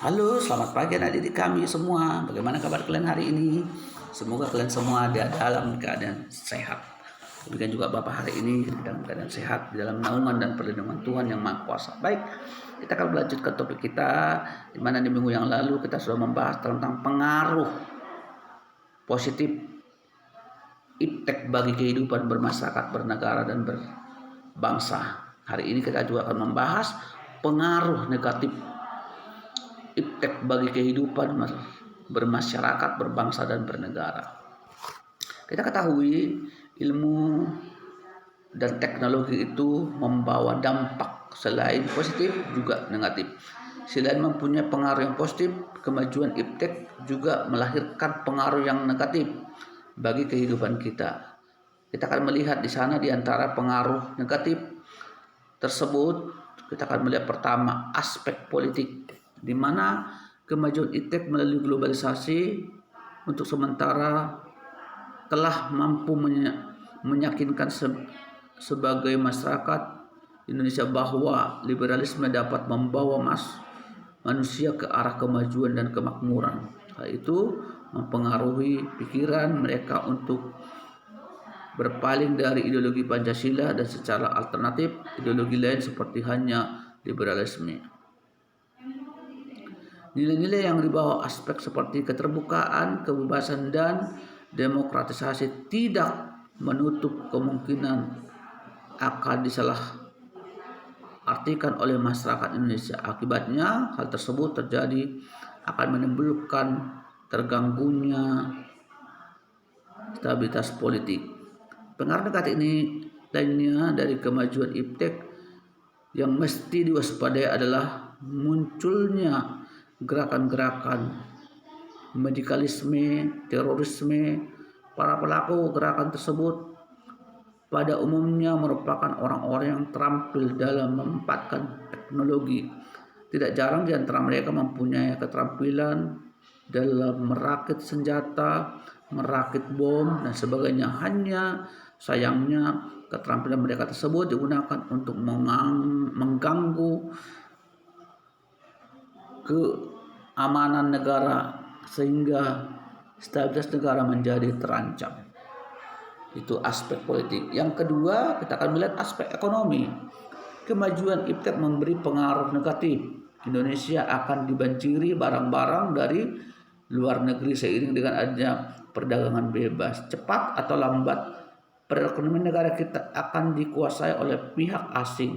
Halo, selamat pagi adik-adik kami semua. Bagaimana kabar kalian hari ini? Semoga kalian semua ada dalam keadaan sehat. Demikian juga Bapak hari ini dalam keadaan sehat, di dalam naungan dan perlindungan Tuhan yang Maha Kuasa. Baik, kita akan melanjutkan topik kita, di mana di minggu yang lalu kita sudah membahas tentang pengaruh positif iptek bagi kehidupan bermasyarakat, bernegara, dan berbangsa. Hari ini kita juga akan membahas pengaruh negatif iptek bagi kehidupan bermasyarakat, berbangsa, dan bernegara. Kita ketahui ilmu dan teknologi itu membawa dampak selain positif juga negatif. Selain mempunyai pengaruh yang positif, kemajuan iptek juga melahirkan pengaruh yang negatif bagi kehidupan kita. Kita akan melihat di sana di antara pengaruh negatif tersebut, kita akan melihat pertama aspek politik, di mana kemajuan iptek melalui globalisasi untuk sementara telah mampu meyakinkan sebagai masyarakat Indonesia bahwa liberalisme dapat membawa manusia ke arah kemajuan dan kemakmuran. Hal itu mempengaruhi pikiran mereka untuk berpaling dari ideologi Pancasila dan secara alternatif ideologi lain seperti hanya liberalisme. Nilai-nilai yang dibawa aspek seperti keterbukaan, kebebasan, dan demokratisasi tidak menutup kemungkinan akan disalahartikan oleh masyarakat Indonesia. Akibatnya, hal tersebut terjadi akan menimbulkan terganggunya stabilitas politik. Pengaruh negatif ini lainnya dari kemajuan iptek yang mesti diwaspadai adalah munculnya gerakan-gerakan medikalisme, terorisme. Para pelaku gerakan tersebut pada umumnya merupakan orang-orang yang terampil dalam memanfaatkan teknologi. Tidak jarang di antara mereka mempunyai keterampilan dalam merakit senjata, merakit bom, dan sebagainya. Hanya sayangnya keterampilan mereka tersebut digunakan untuk mengganggu keamanan negara sehingga stabilitas negara menjadi terancam. Itu aspek politik. Yang kedua, kita akan melihat aspek ekonomi. Kemajuan iptek memberi pengaruh negatif. Indonesia akan dibanjiri barang-barang dari luar negeri seiring dengan adanya perdagangan bebas. Cepat atau lambat, perekonomian negara kita akan dikuasai oleh pihak asing.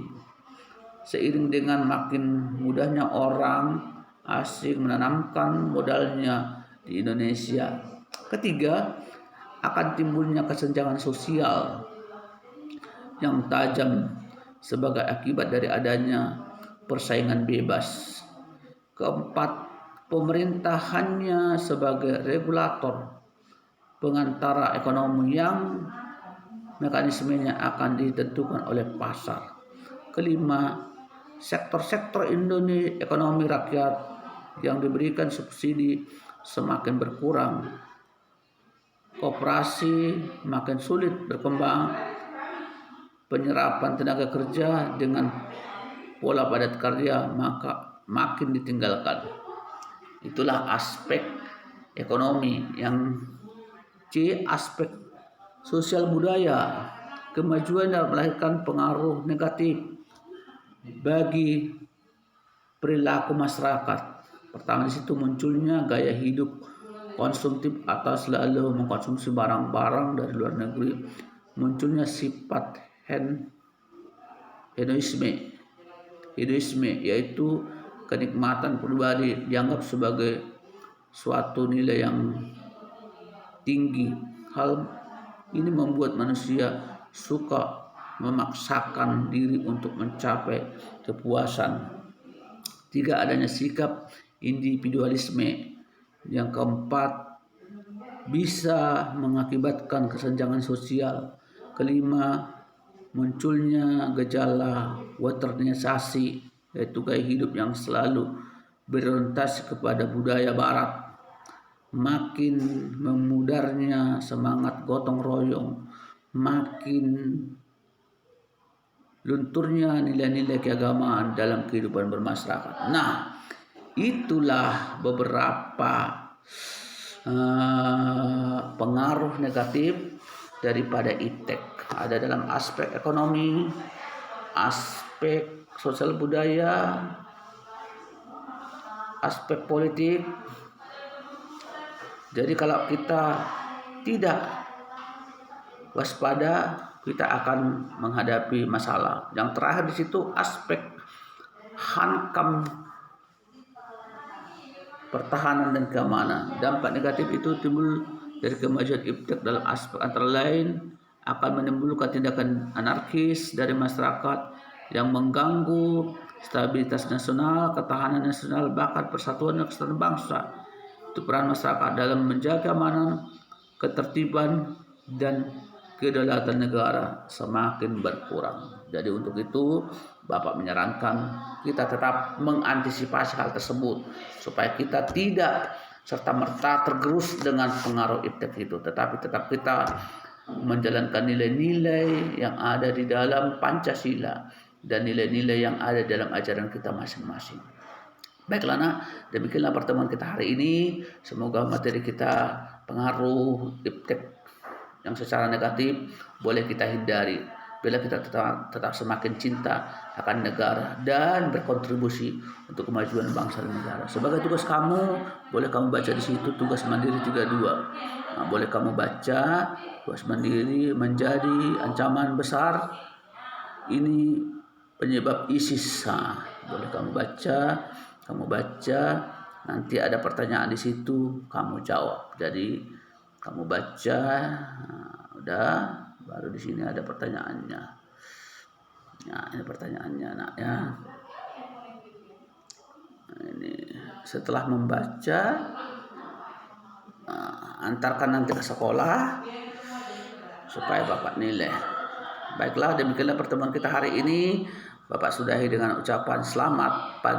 Seiring dengan makin mudahnya orang asing menanamkan modalnya di Indonesia. Ketiga, akan timbulnya kesenjangan sosial yang tajam sebagai akibat dari adanya persaingan bebas. Keempat, pemerintah hanya sebagai regulator pengantara ekonomi yang mekanismenya akan ditentukan oleh pasar. Kelima, sektor-sektor ekonomi rakyat yang diberikan subsidi semakin berkurang. Koperasi makin sulit berkembang. Penyerapan tenaga kerja dengan pola padat karya maka makin ditinggalkan. Itulah aspek ekonomi. Yang C, aspek sosial budaya. Kemajuan dalam melahirkan pengaruh negatif bagi perilaku masyarakat. Pertama di situ munculnya gaya hidup konsumtif atau selalu mengkonsumsi barang-barang dari luar negeri. Munculnya sifat hedonisme, yaitu kenikmatan pribadi dianggap sebagai suatu nilai yang tinggi. Hal ini membuat manusia suka memaksakan diri untuk mencapai kepuasan. Tiga, adanya sikap individualisme. Yang keempat, bisa mengakibatkan kesenjangan sosial. Kelima, munculnya gejala westernisasi, yaitu gaya hidup yang selalu berorientasi kepada budaya barat. Makin memudarnya semangat gotong royong, makin lunturnya nilai-nilai keagamaan dalam kehidupan bermasyarakat. Nah, itulah beberapa pengaruh negatif daripada iptek. Ada dalam aspek ekonomi, aspek sosial budaya, aspek politik. Jadi kalau kita tidak waspada, kita akan menghadapi masalah. Yang terakhir di situ aspek hankam pertahanan dan keamanan. Dampak negatif itu timbul dari kemajuan iptek dalam aspek antara lain akan menimbulkan tindakan anarkis dari masyarakat yang mengganggu stabilitas nasional, ketahanan nasional, bahkan persatuan dan kesatuan bangsa. Itu peran masyarakat dalam menjaga keamanan, ketertiban, dan kedaulatan negara semakin berkurang. Jadi untuk itu Bapak menyarankan kita tetap mengantisipasi hal tersebut supaya kita tidak serta-merta tergerus dengan pengaruh iptek itu, tetapi tetap kita menjalankan nilai-nilai yang ada di dalam Pancasila dan nilai-nilai yang ada dalam ajaran kita masing-masing. Baiklah nak, demikianlah pertemuan kita hari ini. Semoga materi kita pengaruh iptek yang secara negatif boleh kita hindari bila kita tetap semakin cinta akan negara dan berkontribusi untuk kemajuan bangsa dan negara. Sebagai tugas kamu, boleh kamu baca di situ tugas mandiri 32. Nah, boleh kamu baca tugas mandiri menjadi ancaman besar. Ini penyebab ISIS. Nah, boleh kamu baca, nanti ada pertanyaan di situ, kamu jawab. Jadi kamu baca, nah, udah, baru di sini ada pertanyaannya. Nah, ini pertanyaannya, nak ya. Nah, ini setelah membaca, antarkan nanti ke sekolah supaya Bapak nilai. Baiklah, demikianlah pertemuan kita hari ini. Bapak sudahi dengan ucapan selamat pagi.